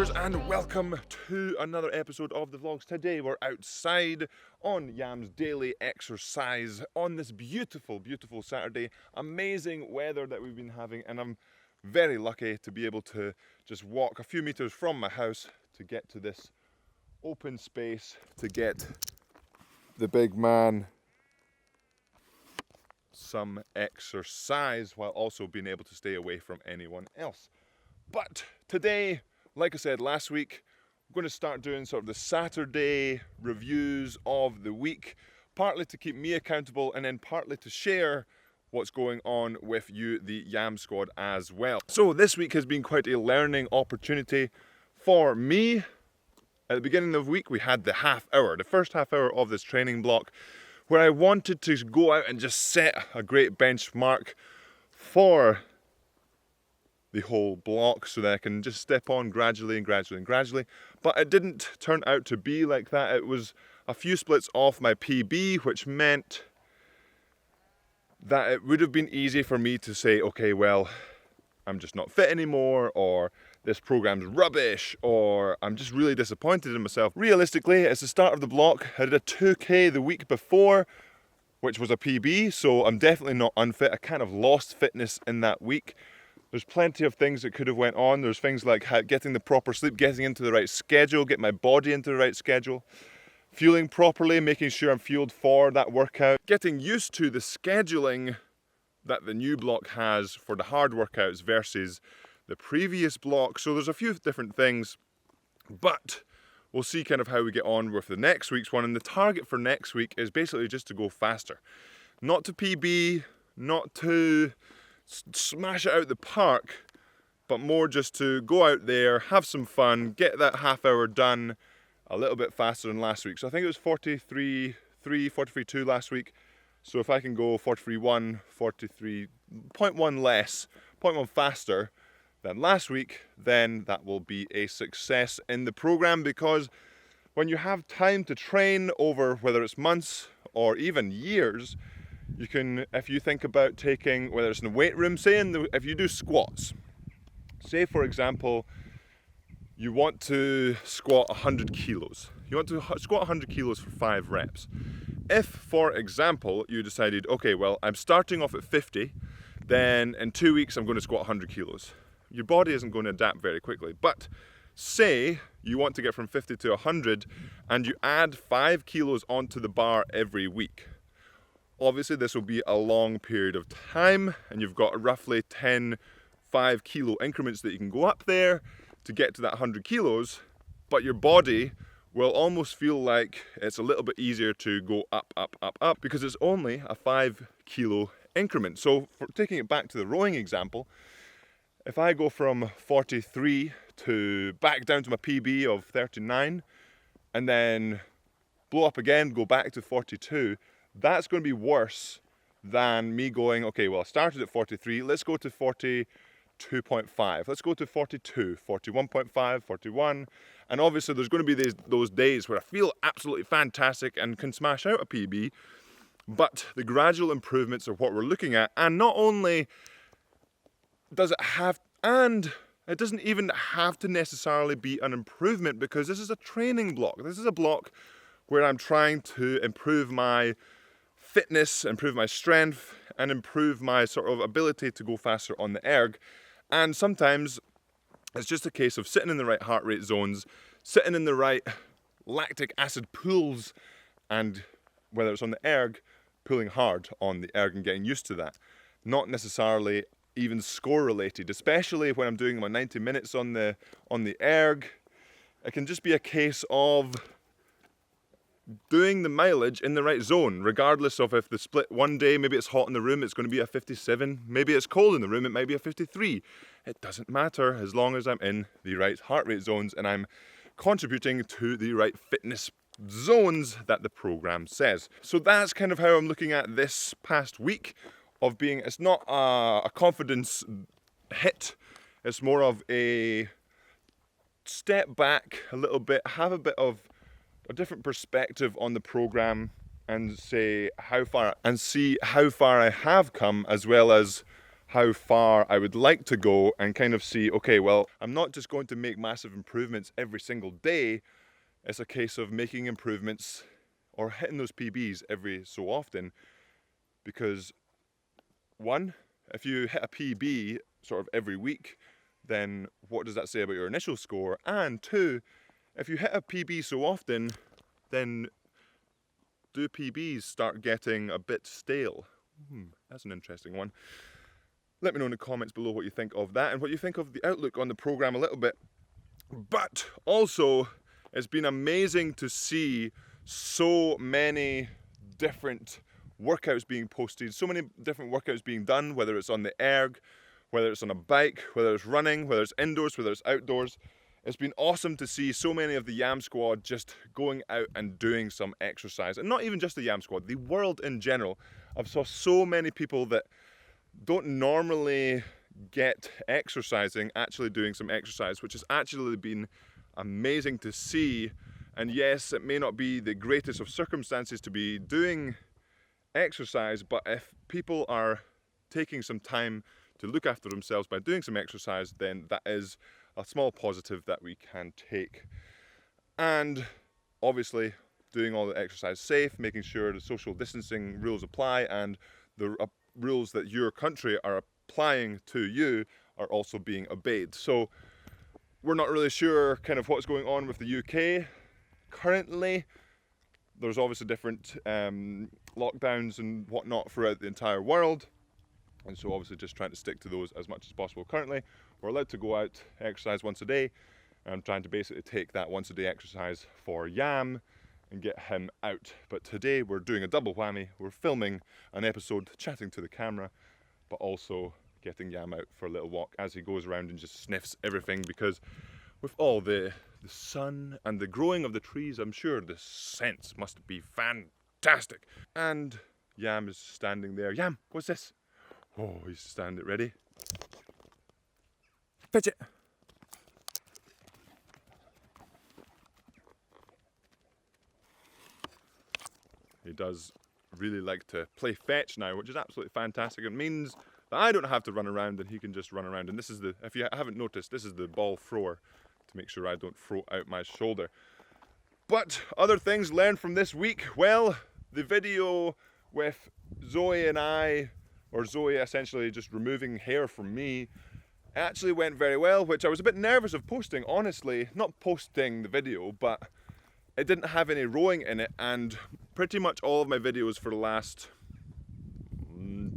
viewers, and welcome to another episode of the vlogs. Today we're outside on Yam's daily exercise on this beautiful, beautiful Saturday. Amazing weather that we've been having, and I'm very lucky to be able to just walk a few meters from my house to get to this open space to get the big man some exercise while also being able to stay away from anyone else. But today, like I said last week, I'm going to start doing sort of the Saturday reviews of the week, partly to keep me accountable and then partly to share what's going on with you, the Yam squad, as well. So this week has been quite a learning opportunity for me. At the beginning of the week, we had the first half hour of this training block, where I wanted to go out and just set a great benchmark for the whole block so that I can just step on gradually and gradually and gradually. But it didn't turn out to be like that. It was a few splits off my PB, which meant that it would have been easy for me to say, okay, well, I'm just not fit anymore, or this program's rubbish, or I'm just really disappointed in myself. Realistically, it's the start of the block. I did a 2K the week before, which was a PB, so I'm definitely not unfit. I kind of lost fitness in that week. There's plenty of things that could have went on. There's things like getting the proper sleep, getting into the right schedule, get my body into the right schedule, fueling properly, making sure I'm fueled for that workout, getting used to the scheduling that the new block has for the hard workouts versus the previous block. So there's a few different things, but we'll see kind of how we get on with the next week's one. And the target for next week is basically just to go faster. Not to PB, not to smash it out the park, but more just to go out there, have some fun, get that half hour done a little bit faster than last week. So I think it was 43.3, 43.2 last week. So if I can go 43.1, 43.1 less, 0.1 faster than last week, then that will be a success in the program, because when you have time to train over whether it's months or even years, you can, if you think about taking, whether it's in the weight room, say if you do squats, say for example, you want to squat 100 kilos. You want to squat 100 kilos for 5 reps. If, for example, you decided, okay, well, I'm starting off at 50, then in 2 weeks I'm going to squat 100 kilos. Your body isn't going to adapt very quickly. But say you want to get from 50 to 100 and you add 5 kilos onto the bar every week. Obviously, this will be a long period of time, and you've got roughly 10 5-kilo increments that you can go up there to get to that 100 kilos, but your body will almost feel like it's a little bit easier to go up, up, up, up, because it's only a 5-kilo increment. So for taking it back to the rowing example, if I go from 43 to back down to my PB of 39, and then blow up again, go back to 42, that's going to be worse than me going, okay, well, I started at 43, let's go to 42.5, let's go to 42, 41.5, 41, and obviously there's going to be those days where I feel absolutely fantastic and can smash out a PB, but the gradual improvements are what we're looking at. And not only does it have, and it doesn't even have to necessarily be an improvement, because this is a training block. This is a block where I'm trying to improve my fitness, improve my strength, and improve my sort of ability to go faster on the erg. And sometimes it's just a case of sitting in the right heart rate zones, sitting in the right lactic acid pools, and whether it's on the erg, pulling hard on the erg and getting used to that. Not necessarily even score related, especially when I'm doing my 90 minutes on the erg. It can just be a case of doing the mileage in the right zone, regardless of if the split one day, maybe it's hot in the room, it's going to be a 57, maybe it's cold in the room, it might be a 53. It doesn't matter as long as I'm in the right heart rate zones and I'm contributing to the right fitness zones that the program says. So that's kind of how I'm looking at this past week of being, it's not a confidence hit, it's more of a step back a little bit, have a bit of a different perspective on the program, and say how far, and see how far I have come, as well as how far I would like to go and kind of see, okay, well, I'm not just going to make massive improvements every single day. It's a case of making improvements or hitting those PBs every so often, because one, if you hit a PB sort of every week, then what does that say about your initial score? And two, if you hit a PB so often, then do PBs start getting a bit stale? That's an interesting one. Let me know in the comments below what you think of that and what you think of the outlook on the program a little bit. But also, it's been amazing to see so many different workouts being posted, so many different workouts being done, whether it's on the erg, whether it's on a bike, whether it's running, whether it's indoors, whether it's outdoors. It's been awesome to see so many of the Yam Squad just going out and doing some exercise. And not even just the Yam Squad, the world in general. I've saw so many people that don't normally get exercising actually doing some exercise, which has actually been amazing to see. And yes, it may not be the greatest of circumstances to be doing exercise, but if people are taking some time to look after themselves by doing some exercise, then that is a small positive that we can take. And obviously doing all the exercise safe, making sure the social distancing rules apply and the rules that your country are applying to you are also being obeyed. So we're not really sure kind of what's going on with the UK currently. There's obviously different lockdowns and whatnot throughout the entire world. And so obviously just trying to stick to those as much as possible. Currently, we're allowed to go out, exercise once a day. And I'm trying to basically take that once a day exercise for Yam and get him out. But today we're doing a double whammy. We're filming an episode, chatting to the camera, but also getting Yam out for a little walk as he goes around and just sniffs everything, because with all the sun and the growing of the trees, I'm sure the scents must be fantastic. And Yam is standing there. Yam, what's this? Oh, he's standing ready. Fetch it. He does really like to play fetch now, which is absolutely fantastic. It means that I don't have to run around and he can just run around. And this is the, if you haven't noticed, this is the ball thrower to make sure I don't throw out my shoulder. But other things learned from this week, well, the video with Zoe and I, or Zoe essentially just removing hair from me, actually went very well, which I was a bit nervous of posting, honestly. Not posting the video, but it didn't have any rowing in it, and pretty much all of my videos for the last 2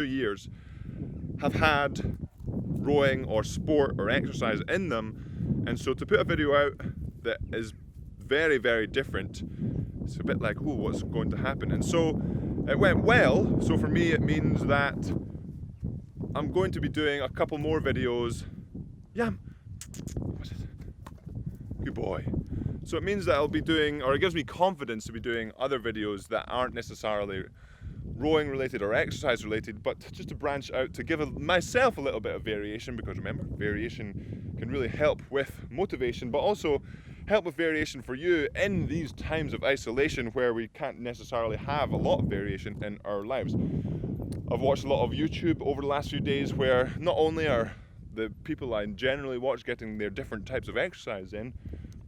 years have had rowing or sport or exercise in them. And so to put a video out that is very, very different, it's a bit like, oh, what's going to happen? And so it went well. So for me, it means that I'm going to be doing a couple more videos. Yam, what is it? Good boy. So it means that I'll be doing, or it gives me confidence to be doing other videos that aren't necessarily rowing related or exercise related, but just to branch out, to give myself a little bit of variation, because remember, variation can really help with motivation, but also help with variation for you in these times of isolation where we can't necessarily have a lot of variation in our lives. I've watched a lot of YouTube over the last few days where not only are the people I generally watch getting their different types of exercise in,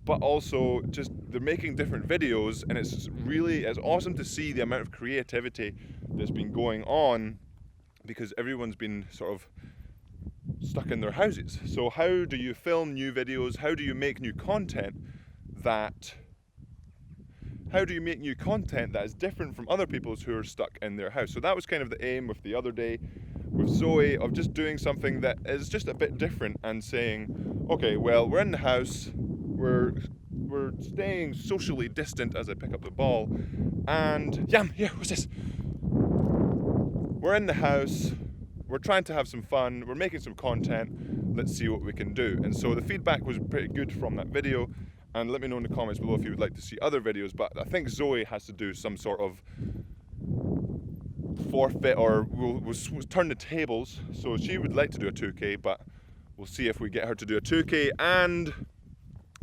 but also just they're making different videos, and it's awesome to see the amount of creativity that's been going on, because everyone's been sort of stuck in their houses. So how do you film new videos? How do you make new content that is different from other people's who are stuck in their house? So that was kind of the aim with the other day with Zoe, of just doing something that is just a bit different and saying, okay, well, we're in the house, we're staying socially distant as I pick up the ball, and Yam, here, what's this? We're in the house, we're trying to have some fun, we're making some content, let's see what we can do. And so the feedback was pretty good from that video, and let me know in the comments below if you would like to see other videos. But I think Zoe has to do some sort of forfeit, or we'll turn the tables. So she would like to do a 2K, but we'll see if we get her to do a 2K, and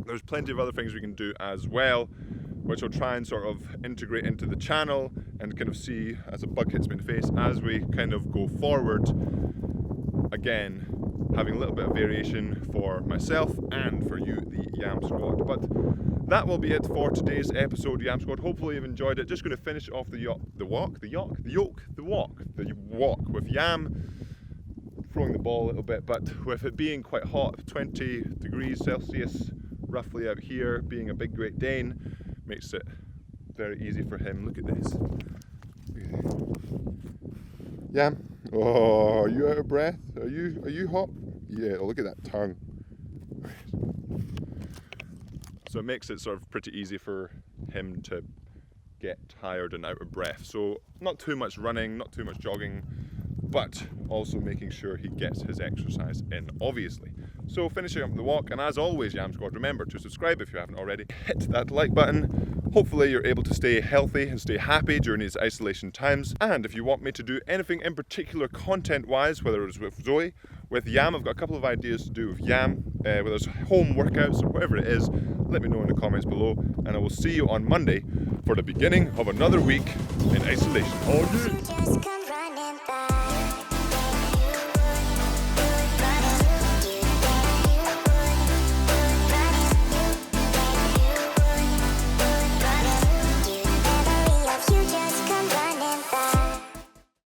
there's plenty of other things we can do as well. which I'll try and sort of integrate into the channel and kind of see as a bug hits me in the face as we kind of go forward. Again, having a little bit of variation for myself and for you, the Yam Squad. But that will be it for today's episode, Yam Squad. Hopefully you've enjoyed it. Just going to finish off the walk with Yam, throwing the ball a little bit, but with it being quite hot, 20 degrees Celsius roughly out here, being a big Great Dane, makes it very easy for him. Look at this. Yam, oh, are you out of breath? Are you hot? Yeah, oh, look at that tongue. So it makes it sort of pretty easy for him to get tired and out of breath. So not too much running, not too much jogging, but also making sure he gets his exercise in, obviously. So finishing up the walk, and as always, Yam Squad, remember to subscribe if you haven't already. Hit that like button. Hopefully you're able to stay healthy and stay happy during these isolation times. And if you want me to do anything in particular content-wise, whether it's with Zoe, with Yam, I've got a couple of ideas to do with Yam, whether it's home workouts or whatever it is, let me know in the comments below, and I will see you on Monday for the beginning of another week in isolation. Oh, yeah.